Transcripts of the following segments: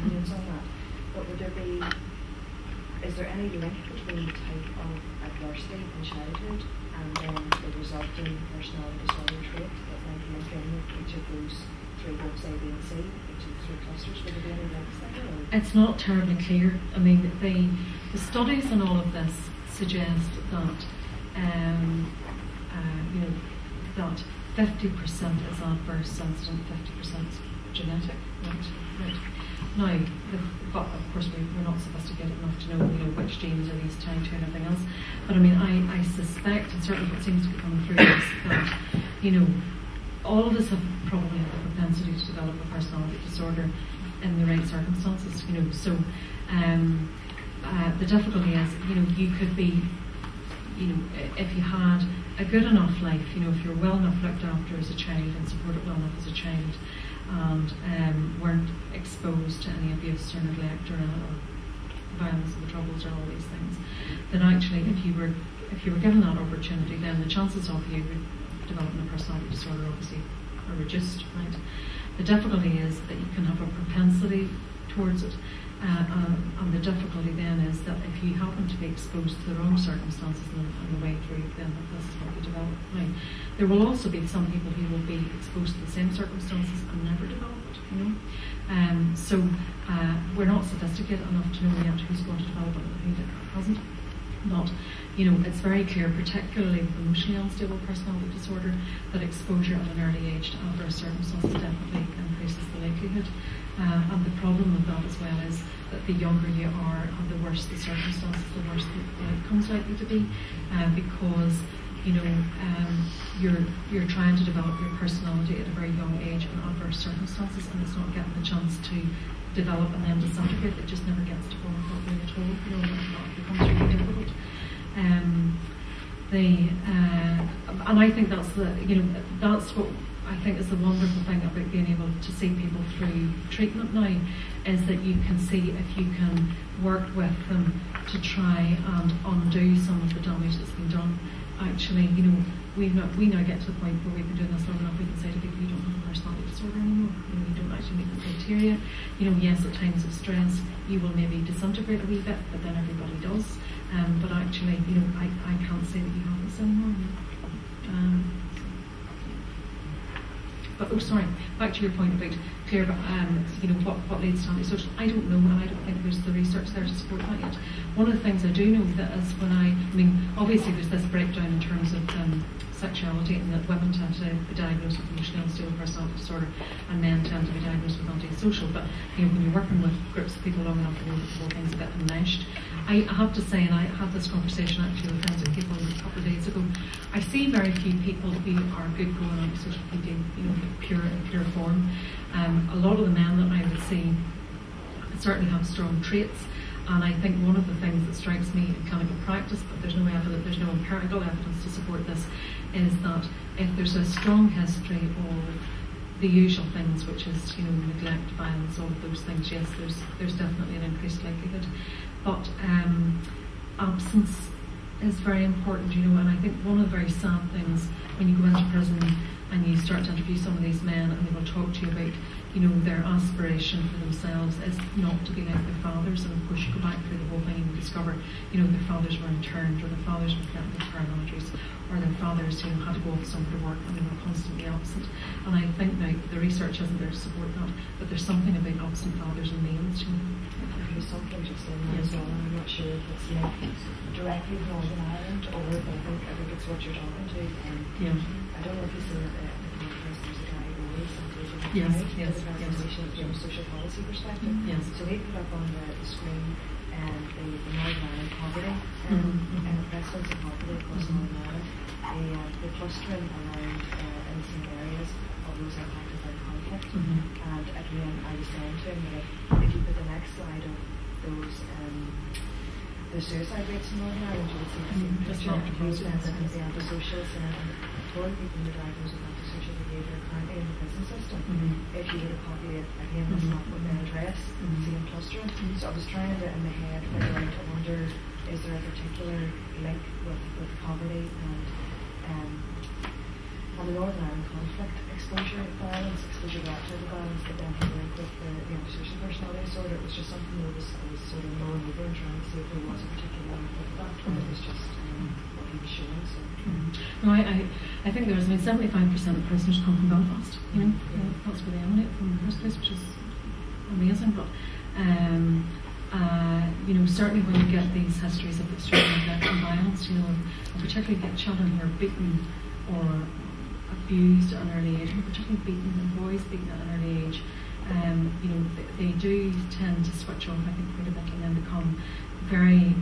opinions on that. But is there any link between the type of adversity in childhood and then the resulting personality disorder trait that might link in with each of those three groups, A, B, and C, each of the three clusters? Would there be any links there? It's not terribly clear. I mean, the studies and all of this suggest that that 50% is adverse incident, 50% genetic. Right. Now, but of course we're not sophisticated enough to know which genes are these tied to and everything else. But I mean, I suspect, and certainly what seems to be coming through, is that all of us have probably have the propensity to develop a personality disorder in the right circumstances. So the difficulty is, you could be, if you had a good enough life, if you're well enough looked after as a child and supported well enough as a child, and weren't exposed to any abuse or neglect or violence or troubles or all these things, then actually if you were given that opportunity, then the chances of you developing a personality disorder obviously are reduced, right? The difficulty is that you can have a propensity towards it, and the difficulty then is that if you happen to be exposed to the wrong circumstances on the way through, then this is what you develop. Now, there will also be some people who will be exposed to the same circumstances and never develop it, So we're not sophisticated enough to know yet who's going to develop it and who hasn't. But it's very clear, particularly with emotionally unstable personality disorder, that exposure at an early age to adverse circumstances definitely increases the likelihood. And the problem with that as well is that the younger you are and the worse the circumstances, the worse the outcome's likely to be, because you're trying to develop your personality at a very young age in adverse circumstances, and it's not getting the chance to develop and then disintegrate. It just never gets to form properly at all. It becomes really difficult. And I think that's that's what I think is the wonderful thing about being able to see people through treatment now, is that you can see if you can work with them to try and undo some of the damage that's been done. Actually, we now get to the point where we've been doing this long enough, we can say to people, you don't have a personality disorder anymore. You don't actually meet the criteria. Yes, at times of stress, you will maybe disintegrate a wee bit, but then everybody does. But actually, I can't say that you have this anymore. But sorry, back to your point about clear, what leads to antisocial. I don't know, and I don't think there's the research there to support that yet. One of the things I do know that is obviously there's this breakdown in terms of sexuality, and that women tend to be diagnosed with emotionally unstable personality disorder, and men tend to be diagnosed with antisocial. But when you're working with groups of people long enough, the whole thing's a bit enmeshed. I have to say, and I had this conversation actually with friends and people a couple of days ago, I see very few people who are good going antisocial people, in pure form. A lot of the men that I would see certainly have strong traits, and I think one of the things that strikes me in clinical practice, but there's no empirical evidence to support this, is that if there's a strong history of the usual things, which is neglect, violence, all of those things, yes, there's definitely an increased likelihood. But absence is very important, and I think one of the very sad things when you go into prison and you start to interview some of these men, and they will talk to you about their aspiration for themselves is not to be like their fathers. And of course you go back through the whole thing and you discover their fathers were interned, or their fathers were threatened with paramilitaries, or their fathers had to go off somewhere to work and they were constantly absent. And I think now the research isn't there to support that, but there's something about absent fathers and males. There's something just in that as well, and I'm not sure if it's linked directly with Northern Ireland, or I think it's what you're talking to. I don't know if you see that the conference, there's a guy who always yes, from a social policy perspective. Yes. So they put up on the screen the Northern Ireland poverty and the precedence of poverty across Northern Ireland, the clustering around in the same areas of those impacted by conflict. And again, I was saying to him that if you put the next slide of those the suicide rates in Northern Ireland, you would see the same picture of those men that the antisocials and told people who are diagnosed with antisocial behaviour currently in the prison system. If you were to populate again this map with their address, same clustering. So I was trying to in my head figure out, I wonder, is there a particular link with poverty and had a Northern Ireland conflict exposure violence, exposure to that type of violence that then came linked with the antisocial personality disorder. It was just something that I was sort of mulling over and trying to see if there was a particular link with that, or it was just what he was showing. So. No, I think there was, 75% of prisoners come from Belfast, that's where they emanate from in the first place, which is amazing, but certainly when you get these histories of extreme neglect and violence, and particularly get children who are beaten or abused at an early age, or particularly beaten, and boys beaten at an early age, they do tend to switch off, I think, quite a bit, and then become very,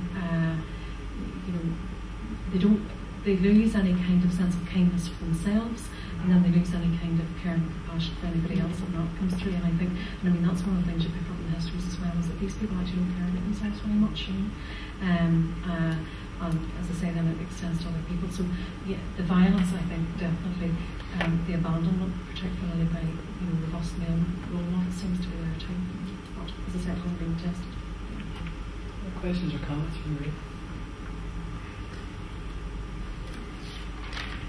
they lose any kind of sense of kindness for themselves, and then they lose any kind of care and compassion for anybody else that not comes through. And I think, that's one of the things you pick up in the histories as well, is that these people actually don't care about themselves very much, and as I say, then it extends to other people. So yeah, the violence, I think, definitely, the abandonment, particularly by robust male role models, seems to be there too. But as I said, it hasn't been tested. Questions or comments from Marie?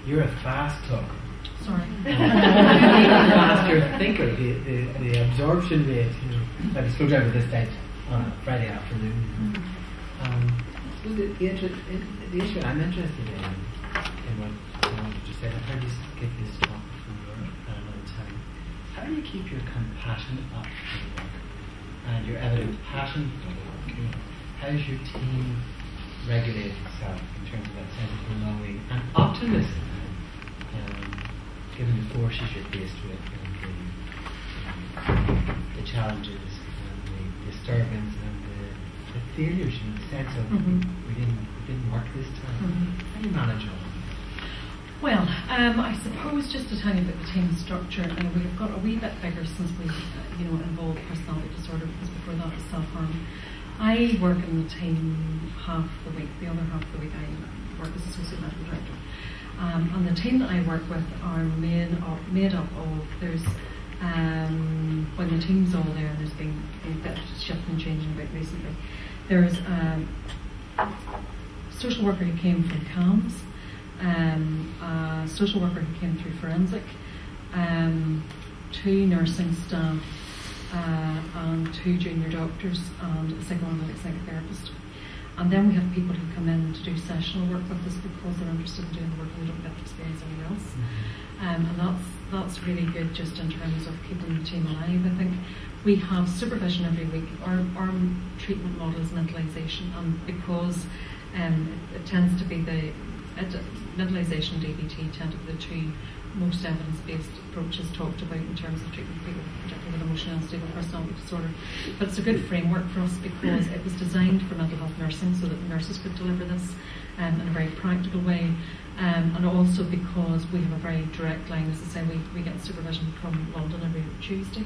You're a fast talker. Sorry. Faster thinker. The absorption rate, like a screwdriver this date on a Friday afternoon. So the issue I'm interested in what you just said, I've heard you give this talk before another time. How do you keep your compassion up for the work and your evident passion for the work? How does your team regulate itself in terms of that sense of belonging and optimism, given the forces you're faced with, and the challenges and the disturbance and the failures, the sense of we didn't work this time. How do you manage all of that? Well, I suppose just to tell you about the team structure, we've got a wee bit bigger since we, involved personality disorder, because before that was self-harm. I work in the team half the week. The other half of the week I work as associate medical director. And the team that I work with are made up of, there's, when the team's all there, there's been a bit of shift and changing about recently. There's a social worker who came from CAMS, a social worker who came through forensic, 2 nursing staff, and 2 junior doctors, and a psychoanalytic psychotherapist. And then we have people who come in to do sessional work with us because they're interested in doing the work and they don't get to experience anywhere else. And that's really good just in terms of keeping the team alive. I think we have supervision every week. Our treatment model is mentalisation, and because it tends to be mentalisation and DBT tend to be the 2 most evidence-based approaches talked about in terms of treating people, particularly with emotional and unstable personality disorder. But it's a good framework for us because it was designed for mental health nursing so that nurses could deliver this in a very practical way, and also because we have a very direct line. As I say, we get supervision from London every Tuesday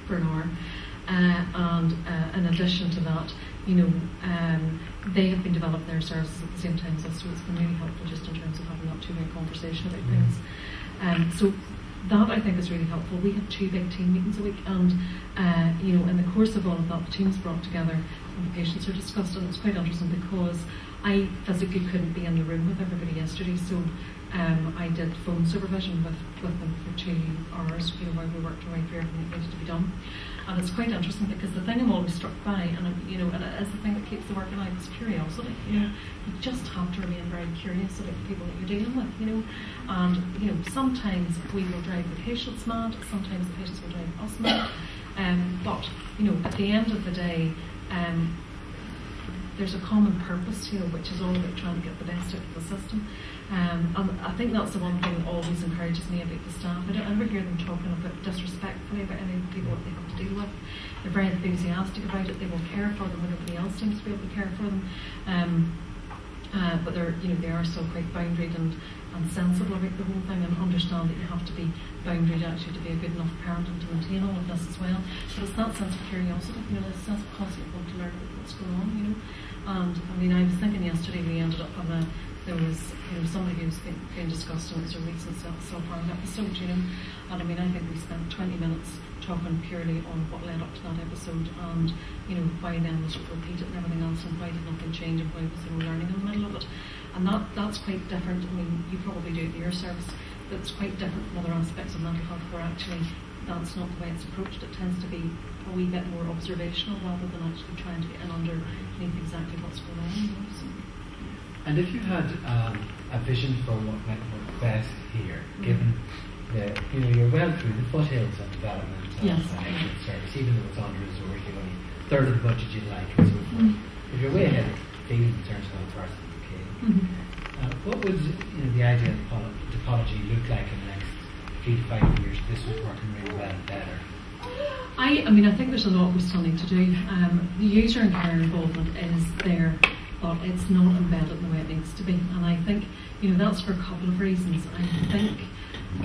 for an hour, and in addition to that, they have been developing their services at the same time as us, so it's been really helpful just in terms of having that 2-way conversation about things. So that, I think, is really helpful. We have 2 big team meetings a week, and in the course of all of that, the team's brought together and the patients are discussed, and it's quite interesting because I physically couldn't be in the room with everybody yesterday, so I did phone supervision with them for 2 hours, while we worked our way through everything that needed to be done. And it's quite interesting because the thing I'm always struck by, and and it is the thing that keeps the work alive, is curiosity. You just have to remain very curious about the people that you're dealing with. And sometimes we will drive the patients mad, sometimes the patients will drive us mad. But at the end of the day, there's a common purpose, which is all about trying to get the best out of the system. And I think that's the one thing that always encourages me about the staff. I never hear them talking about disrespectfully about any of the people that they have to deal with. They're very enthusiastic about it. They will care for them when nobody else seems to be able to care for them. But they are still quite boundaried and sensible about the whole thing, and understand that you have to be boundaried actually to be a good enough parent and to maintain all of this as well. But it's that sense of curiosity, this sense of constantly wanting to learn what's going on, And I was thinking yesterday we ended up on there was somebody who's been discussed, and it was a recent self-harm episode, and I think we spent 20 minutes talking purely on what led up to that episode, and why then was it repeated and everything else, and why did nothing change, and why was there no learning in the middle of it. And that's quite different. You probably do it in your service, that's quite different from other aspects of mental health, where actually that's not the way it's approached. It tends to be a wee bit more observational rather than actually trying to get in underneath exactly what's going on. You know, so. And if you had a vision for what might work best here, given that you're well through the foothills of development of service, even though it's under resourced, you've only a third of the budget you'd like and so forth. If you're way ahead of the field in terms of other parts of the UK, what would the ideal topology look like in the next 3 to 5 years if this was working really well and better? I think there's a lot we still need to do. The user and care involvement is there, but it's not embedded in the way it needs to be. And I think that's for a couple of reasons. I think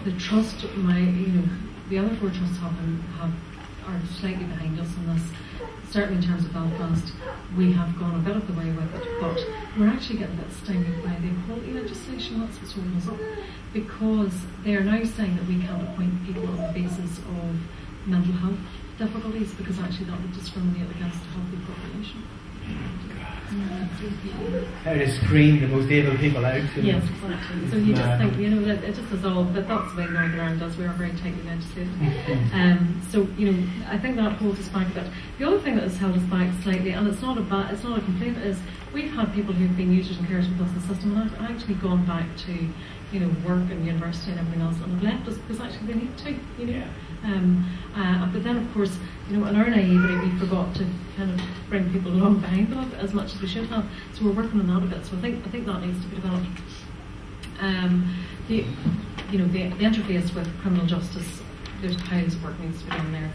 the trust, the other 4 trusts are slightly behind us in this. Certainly in terms of Belfast, we have gone a bit of the way with it, but we're actually getting a bit stymied by the equality legislation. That's what's holding us up, because they are now saying that we can't appoint people on the basis of mental health difficulties, because actually that would discriminate against a healthy population. How to screen the most able people out. Yes, exactly. So you just think, that it just is all, but that's the way Northern Ireland does. We are very tightly legislated. So I think that holds us back a bit. The other thing that has held us back slightly, and it's not a complaint, is we've had people who've been users and carers with us in the system, and I've actually gone back to work and university and everything else, and have left us because actually they need to. But then, of course, in our naivety, we forgot to kind of bring people along behind them as much as we should have. So we're working on that a bit. So I think that needs to be developed. The interface with criminal justice, there's piles of work needs to be done there.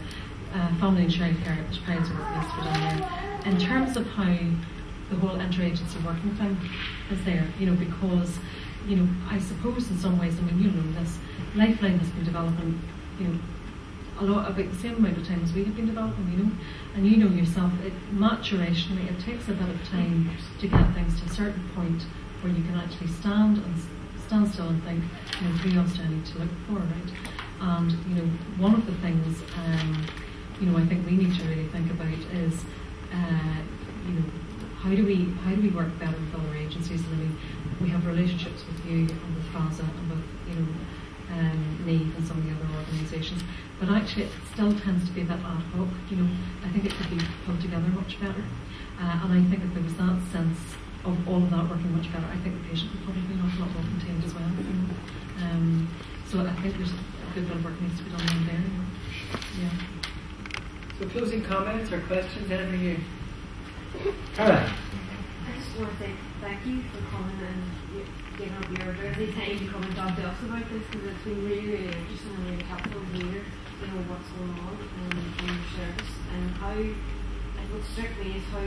Family and shared care, there's piles of work needs to be done there. In terms of how the whole interagency working thing is there, because I suppose in some ways, this Lifeline has been developing, a lot about the same amount of time as we have been developing, and yourself, maturationally, it takes a bit of time to get things to a certain point where you can actually stand still and think, who else do I need to look for, right? And one of the things, I think we need to really think about is, how do we work better with other agencies? And we have relationships with you and with FASA and with NEEF and some of the other organisations, but actually it still tends to be a bit ad hoc. I think it could be put together much better, and I think if there was that sense of all of that working much better, I think the patient would probably be an awful lot more contained as well. So I think there's a good bit of work needs to be done in there. Yeah. So closing comments or questions, anything you? Alright. I just want to say thank you for coming and giving up your busy time to come and talk to us about this, because it's been really, really interesting and really helpful to hear what's going on in your service, and how what struck me is how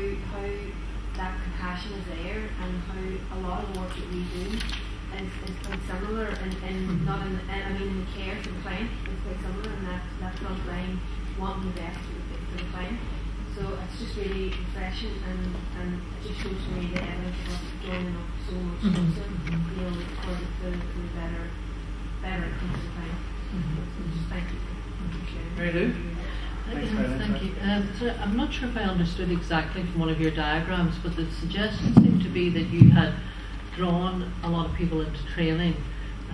that compassion is there, and how a lot of the work that we do is quite similar, and not in the care for the client is quite similar, and that front line wanting the best for the client. So it's just really refreshing, and it just shows me the evidence of us joining up so much closer, for the better outcome for the client. So just thank you for sharing. Very good. Thank you. So I'm not sure if I understood exactly from one of your diagrams, but the suggestion seemed to be that you had drawn a lot of people into training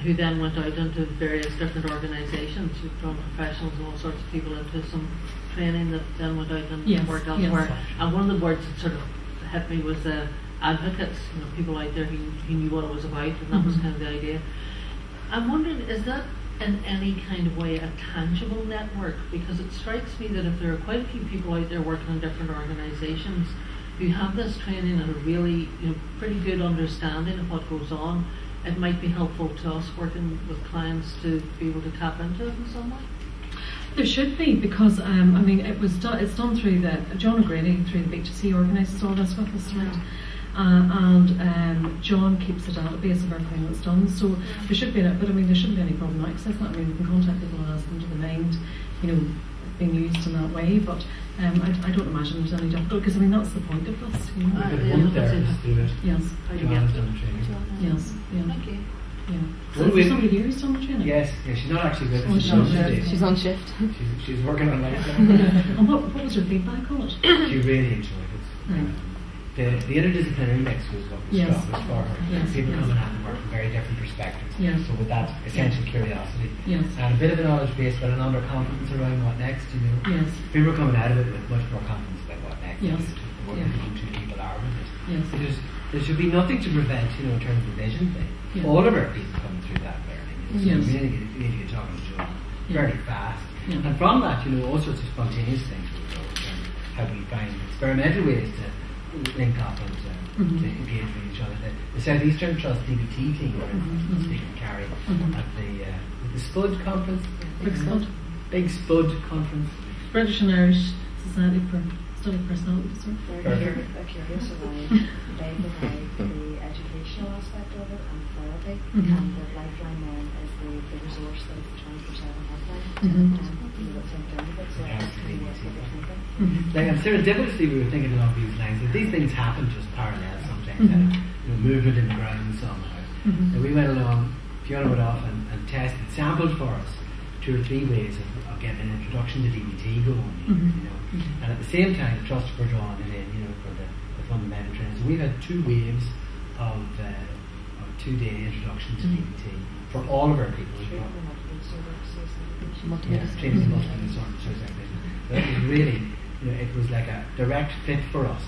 who then went out into various different organisations. You've drawn professionals and all sorts of people into some training that then went out and worked elsewhere. Yes. And one of the words that sort of hit me was advocates, people out there who knew what it was about, and that was kind of the idea. I'm wondering, is that in any kind of way a tangible network? Because it strikes me that if there are quite a few people out there working in different organisations who have this training and a really pretty good understanding of what goes on, it might be helpful to us working with clients to be able to tap into it in some way. There should be, because it's done through John O'Grady through the BHC organises all this with us, right? And John keeps a database of everything that's done, so there should be, but there shouldn't be any problem accessing that. We can contact people and ask them to the mind, being used in that way, but I don't imagine there's any difficulty, because that's the point of this. Yes. How do you get them? Yes. Yeah. Thank you. Yeah. So is somebody here who's done the training? Yes, she's not actually with us. She's on shift. She's working on life. And what was your feedback on it? She really enjoyed it. Right. the interdisciplinary mix was what was Yes. strongest for her. Yes. People Yes. coming at the work from very different perspectives. Yes. So with that essential curiosity Yes. and a bit of a knowledge base, but an underconfidence around what next, Yes. People are coming out of it with much more confidence about what next. Yes. What Yeah. the two people are with it. Yes. So there should be nothing to prevent, in terms of the vision thing. Yeah. All of our people coming through that learning. So Yes. we really get talking to John very fast. Yeah. And from that, all sorts of spontaneous things will go in terms of how we find experimental ways to link up and to engage with each other. The Southeastern Trust DBT team, for instance, speaking Carrie at the SPUD conference. Big SPUD conference. British and Irish Society for Study of Personality Disorder. They're curious around, they provide the educational aspect of it and therapy, and the lifeline then is the resource that is the 24/7 helpline, that's linked in with it, so that's the what they're thinking. And serendipitously, we were thinking along these lines that these things happen just parallel sometimes, movement in the ground somehow. And we went along, Fiona went off and tested, sampled for us 2 or 3 ways of getting an introduction to DBT going, And at the same time, the trust were drawn in, for the fundamental training. So we've had 2 waves of 2-day introduction to DBT for all of our people. Treatment of multiple disorder, so it was really, it was like a direct fit for us.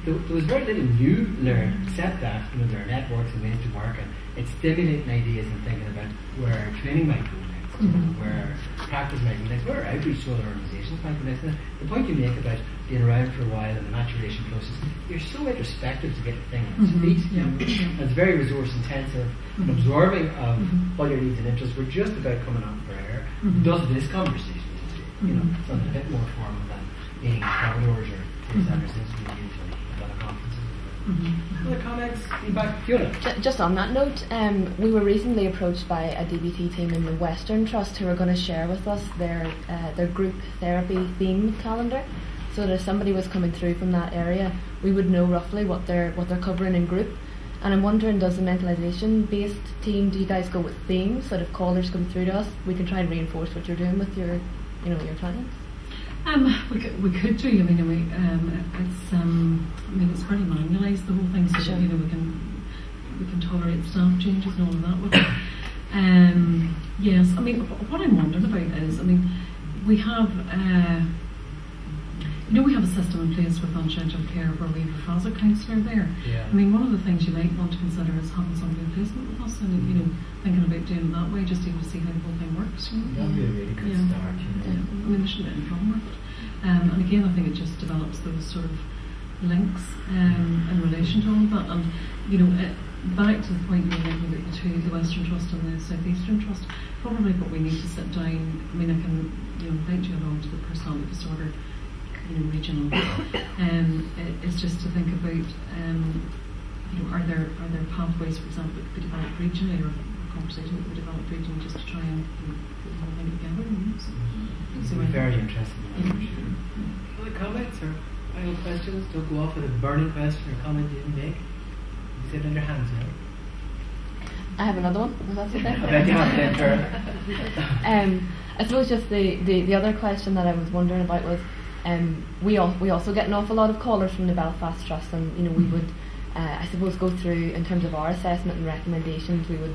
There was very little new learned, except that there are networks and ways to work, and it's stimulating ideas and thinking about where our training might go next, where practice might go next, where our outreach to other organisations might go next. And the point you make about being around for a while and the maturation process, you're so introspective to get the thing on its feet. And it's very resource intensive. And absorbing of what your needs and interests were just about coming up for air. Does this conversation, something a bit more formal than meeting in corridors or centres usually at other conferences. Other comments, feedback, Fiona? Just on that note, we were recently approached by a DBT team in the Western Trust who are going to share with us their group therapy theme calendar, so that if somebody was coming through from that area, we would know roughly what they're covering in group. And I'm wondering, does the mentalisation based team, do you guys go with themes, so that if callers come through to us, we can try and reinforce what you're doing with your your clients? We could do. It's pretty manualised, the whole thing, so that, we can tolerate staff changes and all of that with it. Yes, what I'm wondering about is, we have we have a system in place with unscheduled care where we have a FASA counsellor there. Yeah. One of the things you might want to consider is having somebody in placement with us, and thinking about doing it that way, just even to see how the whole thing works. That would be a really good start. There shouldn't be any problem with it. And again, I think it just develops those sort of links in relation to all of that. And back to the point you were making about the Western Trust and the Southeastern Trust, probably what we need to sit down. I can invite you along to the personality disorder regional. It's just to think about are there pathways, for example, that could be developed regionally, or a conversation that could be developed regionally, just to try and put the whole thing together. So we're very interested in that. Other comments or final questions? Don't go off with a burning question or comment you didn't make. You sit on your hands now. I have another one, if that's okay. I bet you have it. I suppose just the other question that I was wondering about was, we also get an awful lot of callers from the Belfast Trust, and we would I suppose go through, in terms of our assessment and recommendations, we would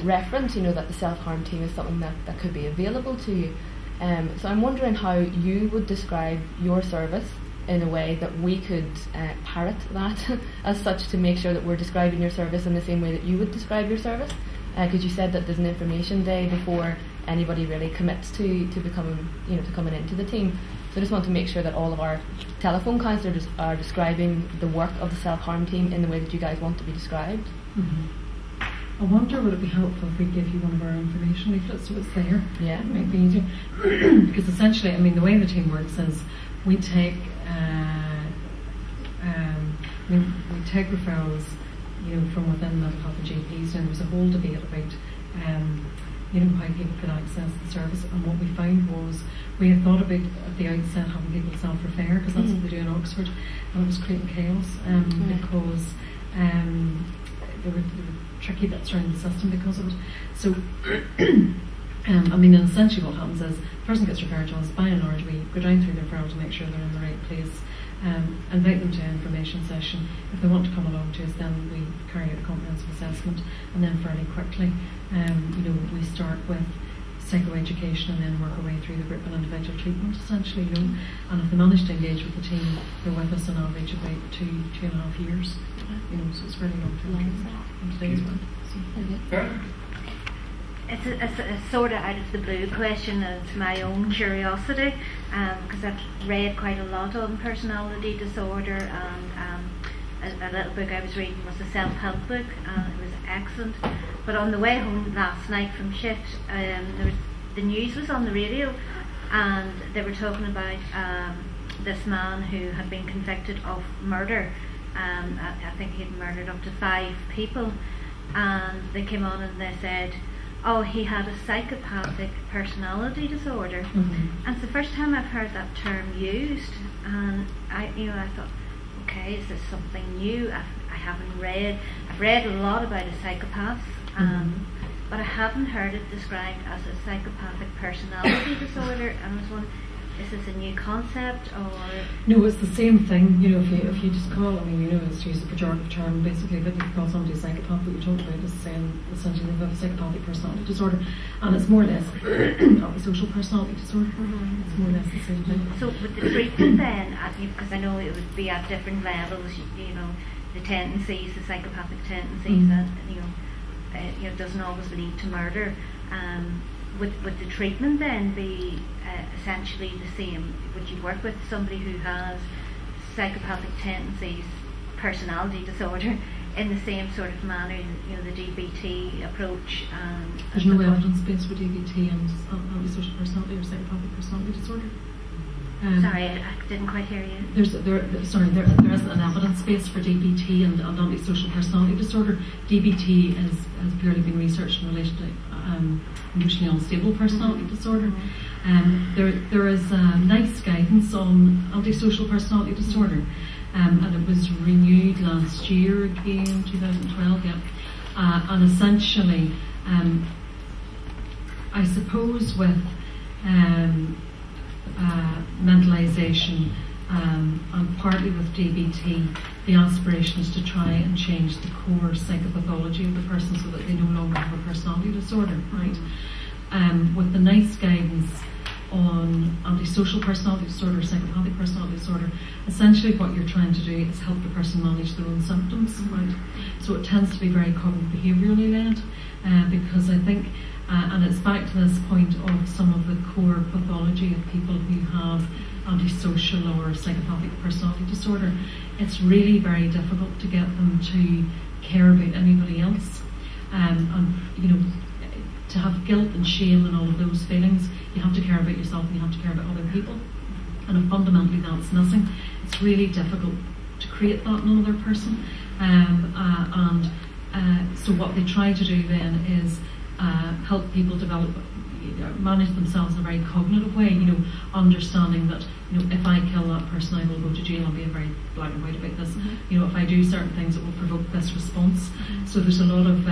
reference that the self-harm team is something that could be available to you. So I'm wondering how you would describe your service in a way that we could parrot that as such, to make sure that we're describing your service in the same way that you would describe your service, because you said that there's an information day before anybody really commits to becoming to coming into the team. So I just want to make sure that all of our telephone counsellors are describing the work of the self-harm team in the way that you guys want to be described. I wonder, would it be helpful if we give you one of our information leaflets so it's there? Yeah. It might be easier. Because essentially, the way the team works is we take referrals from within mental health and GPs, and there was a whole debate about how people could access the service. And what we found was, we had thought about at the outset having people self-refer, because that's what they do in Oxford, and it was creating chaos because there were tricky bits around the system because of it. So I mean, and essentially what happens is the person gets referred to us. By and large, we go down through their referral to make sure they're in the right place, invite them to an information session. If they want to come along to us, then we carry out a comprehensive assessment, and then fairly quickly, we start with psychoeducation and then work our way through the group and individual treatment, essentially, And if they manage to engage with the team, they're with us on average about 2.5 years, so it's very long term in today's world. It's a sort of out of the blue question. It's my own curiosity, because I've read quite a lot on personality disorder, and a little book I was reading was a self-help book, and it was excellent. But on the way home last night from shift, the news was on the radio, and they were talking about this man who had been convicted of murder. I think he had murdered up to 5 people, and they came on and they said, oh, he had a psychopathic personality disorder. Mm-hmm. And it's the first time I've heard that term used, and I thought, okay, is this something new? I've read a lot about a psychopath, but I haven't heard it described as a psychopathic personality disorder, and I was wondering, is this a new concept, or? No, it's the same thing. If you just call, it's to use a pejorative term, basically, but if you call somebody a psychopath, what you're talking about is saying essentially they have a psychopathic personality disorder, and it's more or less a social personality disorder. It's more or less the same thing. So with the treatment then, because I know it would be at different levels, the tendencies, the psychopathic tendencies, that it doesn't always lead to murder. Would the treatment then be essentially the same? Would you work with somebody who has psychopathic tendencies, personality disorder, in the same sort of manner, the DBT approach? There's no evidence base for DBT and antisocial personality or psychopathic personality disorder. Sorry, I didn't quite hear you. There isn't an evidence base for DBT and antisocial personality disorder. DBT has purely been researched in relation to emotionally unstable personality disorder. There is nice guidance on antisocial personality disorder, and it was renewed last year again, 2012. And essentially, I suppose with mentalisation and partly with DBT, the aspiration is to try and change the core psychopathology of the person so that they no longer have a personality disorder, right? With the nice guidance on antisocial personality disorder, psychopathic personality disorder, essentially what you're trying to do is help the person manage their own symptoms, right? So it tends to be very cognitive behaviourally led, because I think, and it's back to this point of some of the core pathology of people who have antisocial or psychopathic personality disorder. It's really very difficult to get them to care about anybody else, and to have guilt and shame and all of those feelings. You have to care about yourself and you have to care about other people, and if fundamentally that's missing, it's really difficult to create that in another person. So what they try to do then is help people develop, manage themselves in a very cognitive way, understanding that if I kill that person, I will go to jail, and being very black and white about this. If I do certain things, it will provoke this response. So there's a lot of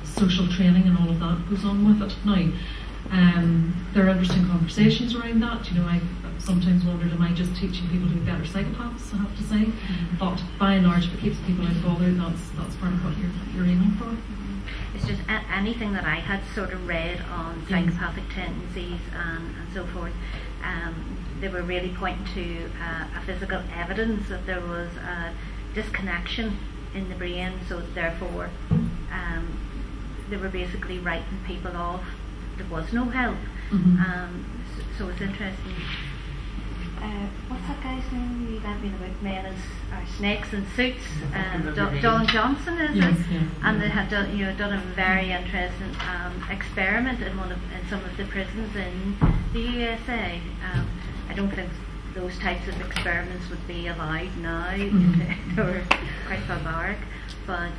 social training and all of that goes on with it. Now, there are interesting conversations around that. I sometimes wondered, am I just teaching people to be better psychopaths, I have to say. But by and large, if it keeps people out of bother, that's part of what you're aiming for. It's just anything that I had sort of read on psychopathic tendencies and so forth, they were really pointing to a physical evidence that there was a disconnection in the brain, so therefore they were basically writing people off. There was no help. So it's interesting. What's that guy's name? You lent me about men as snakes in suits. Don Johnson, is it? Yeah. And they had done a very interesting experiment in some of the prisons in the USA. I don't think those types of experiments would be allowed now. They were quite barbaric, but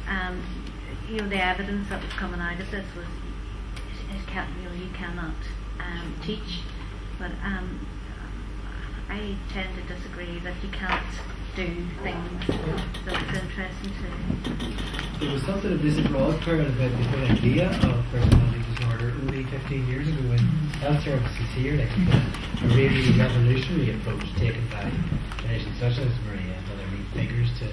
the evidence that was coming out of this was you cannot teach, but I tend to disagree that you can't do things. So it's interesting too. There was something of this abroad current about the whole idea of personality disorder only 15 years ago when health services here, like a really revolutionary approach taken by clinicians such as Maria and other lead figures to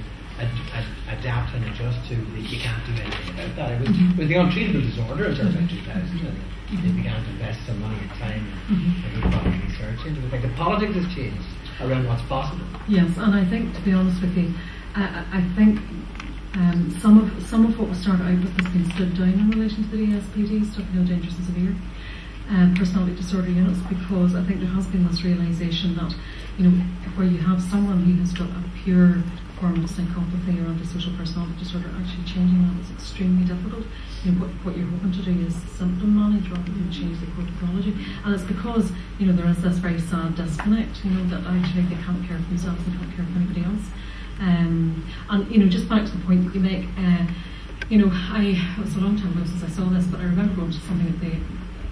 adapt and adjust to that you can't do anything about that. It was the untreatable disorder until about 2000, and they began to invest some money and time and good quality research into it. Like the politics has changed around what's possible. Yes, and I think, to be honest with you, I think some of what was started out with has been stood down in relation to the DSPD, stuff dangerous and severe personality disorder units, because I think there has been this realisation that, where you have someone who has got a pure form of psychopathy or antisocial personality disorder, actually changing that is extremely difficult. What you're hoping to do is symptom manage rather than change the core pathology, and it's because there is this very sad disconnect. That actually they can't care for themselves, they can't care for anybody else. And just back to the point that you make, it was a long time ago since I saw this, but I remember going to something at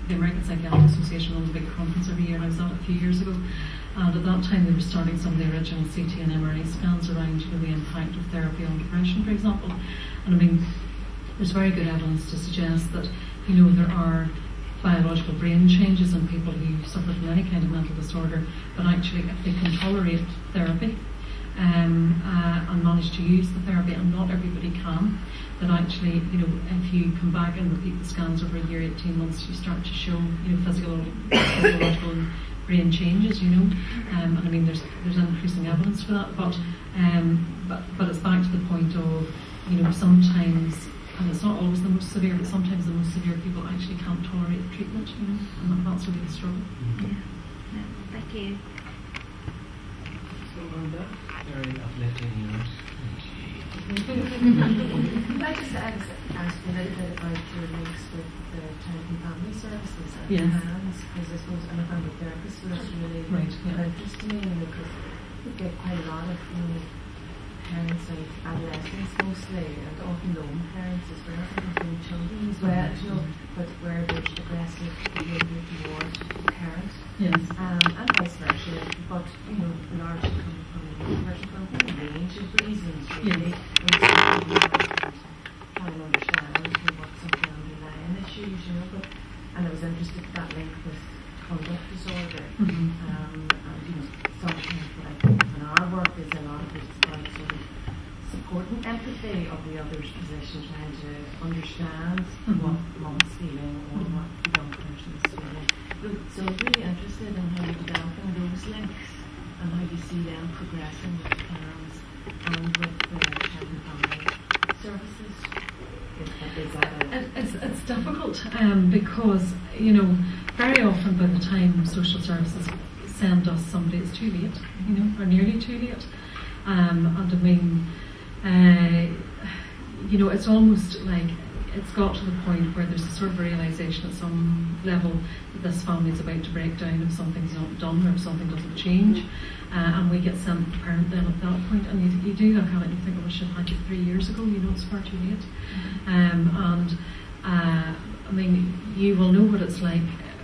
the American Psychiatric Association runs a big conference every year, and I was at it a few years ago. And at that time, they were starting some of the original CT and MRI scans around the impact of therapy on depression, for example. And I mean, there's very good evidence to suggest that there are biological brain changes in people who suffer from any kind of mental disorder, but actually if they can tolerate therapy and manage to use the therapy, and not everybody can, that actually, if you come back and repeat the scans over a year, 18 months, you start to show, physiological and brain changes, and I mean, there's increasing evidence for that, but it's back to the point of, sometimes, and it's not always the most severe, but sometimes the most severe people actually can't tolerate the treatment, and that's really the struggle. Yeah. Thank you. So on that very uplifting note. Could I just ask a little bit about your links with the child and family services and hands? Because I suppose I'm a family therapist, so that's really of interest to me, because we get quite a lot of parents of adolescents mostly, and often lone parents as well, including children as well, but where there's aggressive behaviour towards the parent, and vice versa, but largely coming from a range of reasons, really. Try and understand what some of the underlying issues, and I was interested in that link with conduct disorder. And sometimes what I think in our work is a lot of it is about sort of supporting empathy of the other's position, trying to understand what mom's feeling or what the young person is feeling. So I'm really interested in how you're developing those links and how you see them progressing with the parents and with the child and family services. It's difficult because very often by the time social services send us somebody, it's too late, or nearly too late, and I mean, it's almost like it's got to the point where there's a sort of realisation at some level that this family is about to break down if something's not done or if something doesn't change, and we get sent the parent then at that point, and you do look at it and you think, oh, I should have had you 3 years ago, it's far too late. I mean, you will know what it's like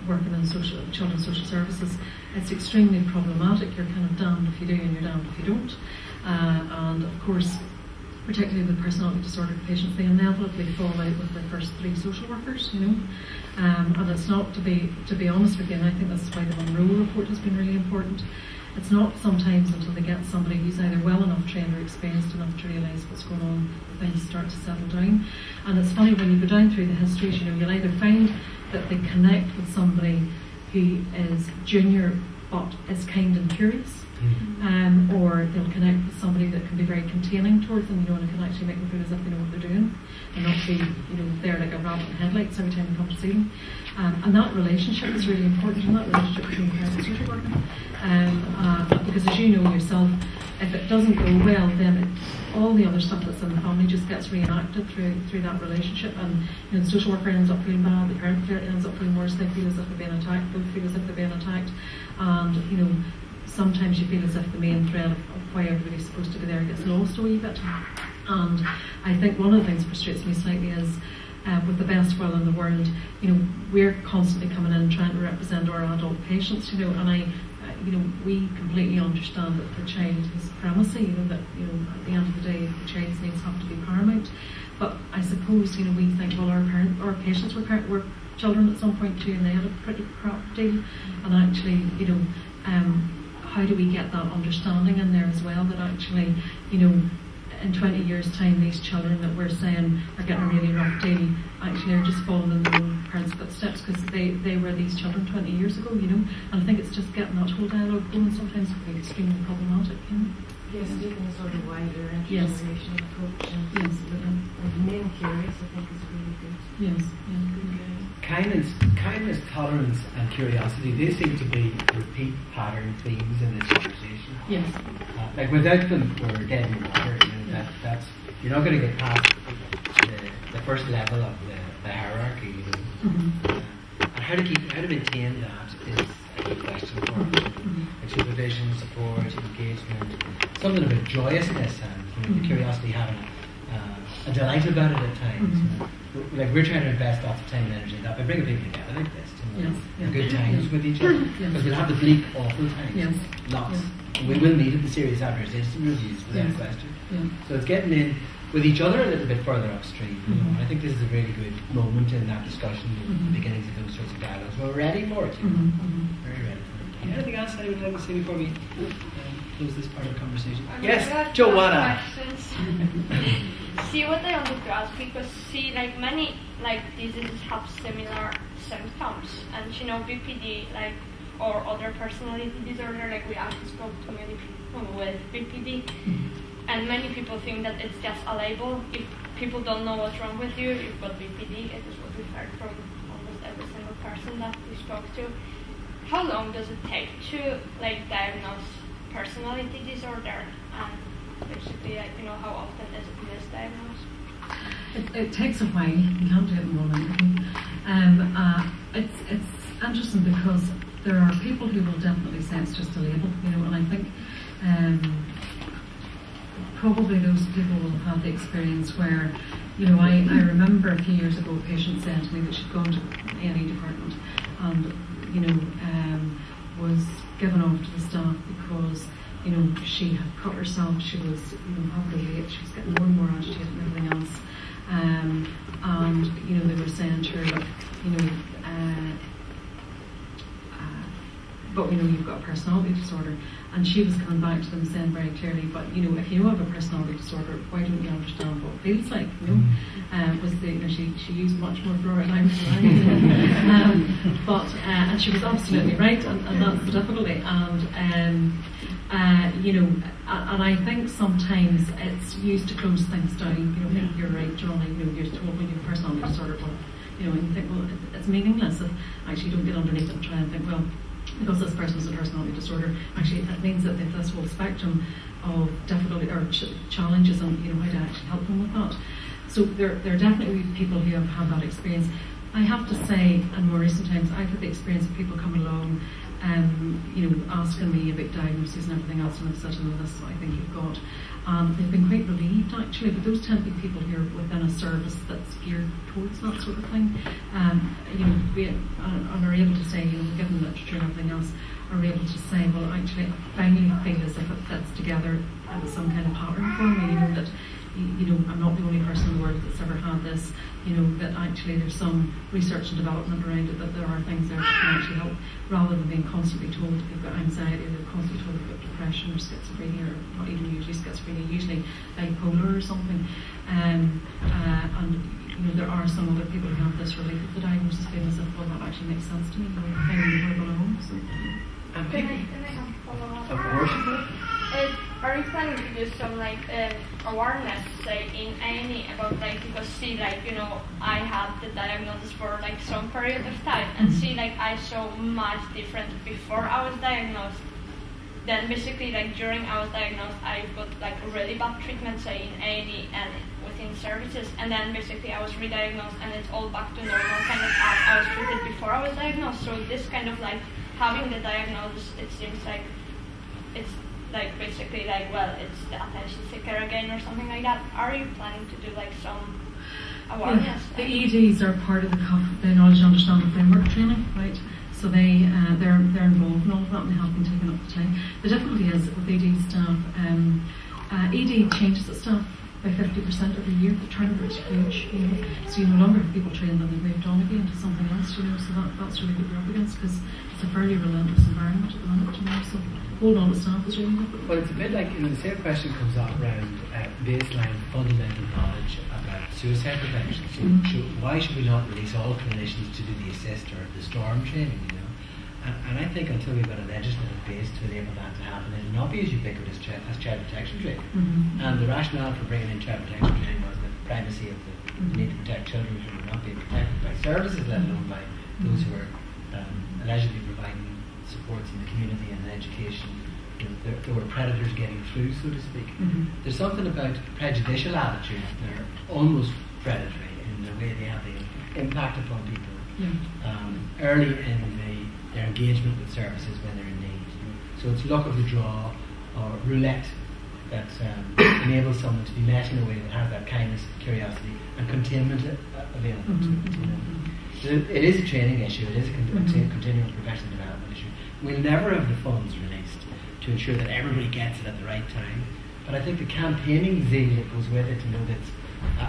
working in children's social services. It's extremely problematic. You're kind of damned if you do and you're damned if you don't. And of course, particularly with personality disorder patients, they inevitably fall out with their first 3 social workers, and it's not, to be honest with you, and I think that's why the Monroe report has been really important. It's not sometimes until they get somebody who's either well enough trained or experienced enough to realise what's going on that things start to settle down. And it's funny, when you go down through the histories, you'll either find that they connect with somebody who is junior but is kind and curious, or they'll connect with somebody that can be very containing towards them, and can actually make them feel as if they know what they're doing, and not be, they're like a rabbit in headlights every time they come to see them. And that relationship is really important, and that relationship between parents and social worker. Because as you know yourself, if it doesn't go well, then all the other stuff that's in the family just gets reenacted through that relationship, and the social worker ends up feeling bad, the parent ends up feeling worse, they feel as if they're being attacked, both feel as if they're being attacked, and sometimes you feel as if the main thread of why everybody's supposed to be there gets lost a wee bit. And I think one of the things that frustrates me slightly is, with the best will in the world, we're constantly coming in trying to represent our adult patients, and we completely understand that the child is supremacy, that, at the end of the day, the child's needs have to be paramount. But I suppose, we think, well, our patients were children at some point too, and they had a pretty crap deal. And actually, how do we get that understanding in there as well, that actually, in 20 years' time, these children that we're saying are getting a really rough deal actually are just following in their own parents' footsteps, because they were these children 20 years ago, And I think it's just getting that whole dialogue going. Sometimes it can be extremely problematic, Yes, taking a sort of wider Yes. intergenerational approach and Yes. remaining curious, I think, is really good. Yes, Kindness, tolerance, and curiosity, they seem to be repeat pattern themes in this conversation. Yes. Like without them, we're dead in the water. That's you're not going to get past the first level of the hierarchy. And how to maintain that is a good question for us. Like supervision, support, engagement, something about joyousness and the curiosity, having a delight about it at times. Like we're trying to invest lots of time and energy in that by bringing people together like this, good times with each other, because we'll have the bleak, awful times, lots. We will need it, the serious adverse instant reviews without question. So it's getting in with each other a little bit further upstream. I think this is a really good moment in that discussion, the beginnings of those sorts of dialogues. We're ready for it, very ready for it. Anything else I would like to say before we close this part of the conversation? Yes, Joanna. See what I wanted to ask, because many diseases have similar symptoms, and BPD or other personality disorder, we actually spoke to many people with BPD, and many people think that it's just a label. If people don't know what's wrong with you, you've got BPD. It is what we've heard from almost every single person that we spoke to. How long does it take to diagnose personality disorder, and basically how often is it misdiagnosed? It takes a while. You can't do it in one night. It's interesting because there are people who will definitely say it's just a label, and I think probably those people will have the experience where, I remember a few years ago a patient said to me that she'd gone to any department and, was given off to the staff because, she had cut herself, she was, probably late, she was getting more and more agitated and everything else. And, they were saying to her, but you've got a personality disorder. And she was coming back to them saying very clearly, but if you have a personality disorder, why don't you understand what it feels like? She used much more florid language than I did. And she was absolutely right, and that's the difficulty. And and I think sometimes it's used to close things down. You're right, Johnny. You're told when you have a personality disorder, and you think, well, it's meaningless if actually you don't get underneath it and try and think, well, because this person has a personality disorder, actually it means that they've this whole spectrum of difficulty or challenges, and how to actually help them with that. So there are definitely people who have had that experience. I have to say, in more recent times, I've had the experience of people coming along, asking me about diagnoses and everything else, and I've said to them, this is what I think you've got. They've been quite relieved actually, but those tend to be people who are within a service that's geared towards that sort of thing. And are able to say, given literature and everything else, are able to say, well, actually, I finally feel as if it fits together in some kind of pattern for me. That I'm not the only person in the world that's ever had this. That actually there's some research and development around it, that there are things there that can actually help, rather than being constantly told that they've got anxiety, or they're constantly told they've got depression or schizophrenia, or not even usually schizophrenia, usually bipolar or something. And there are some other people who have this relief of the diagnosis, feeling as if, well, that actually makes sense to me, finding the verbal home. So. Can I follow up? Of course. Are you planning to do some awareness, say, in A&E about because I had the diagnosis for some period of time, and I saw much different before I was diagnosed. Then basically during I was diagnosed, I got really bad treatment, say, in A&E and within services, and then basically I was re-diagnosed and it's all back to normal, kind of as I was treated before I was diagnosed. So this kind of having the diagnosis, it seems like it's basically well, it's the attention seeker again or something like that. Are you planning to do some awareness? The EDs are part of the knowledge and understanding framework training, right? So they're involved in all of that, and they have been taking up the time. The difficulty is with ED staff, ED changes its staff by 50% every year. The turnover is huge, so you no longer have people trained and they've moved on again to something else, so that's really what we're up against, because it's a fairly relentless environment at the minute, so holding on to staff is really difficult. Well, it's a bit like, the same question comes up around baseline fundamental knowledge about suicide prevention. So why should we not release all clinicians to do the assist or the storm training, And I think until we've got a legislative base to enable that to happen, it'll not be as ubiquitous as child protection training. And the rationale for bringing in child protection training was the primacy of the need to protect children who are not being protected by services, let alone by those who are allegedly providing supports in the community and education. There were predators getting through, so to speak. There's something about prejudicial attitudes that are almost predatory in the way they have the impact upon people early in their engagement with services when they're in need. So it's luck of the draw or roulette that enables someone to be met in a way that has that kindness, curiosity, and containment available to it. It is a training issue. It is a continual professional development issue. We'll never have the funds released to ensure that everybody gets it at the right time. But I think the campaigning zeal that goes with it, to know that's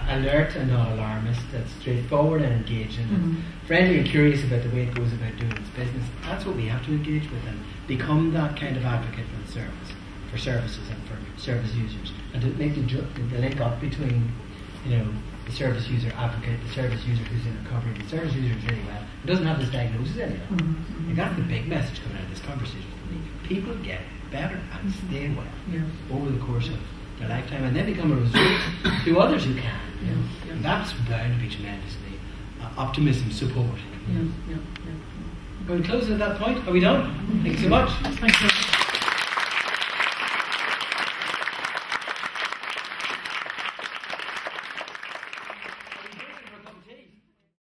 alert and not alarmist, that's straightforward and engaging, and friendly and curious about the way it goes about doing its business, that's what we have to engage with and become that kind of advocate for the service, for services and for service users, and to make the link up between, the service user advocate, the service user who's in recovery, the service user who's really well, who doesn't have this diagnosis anymore. And that's the big message coming out of this conversation for me. People get better and stay well over the course of their lifetime, and then become a resource to others who can. And that's bound to be tremendously optimism supporting. Going to close at that point. Are we done? Thank you so much. Thank you.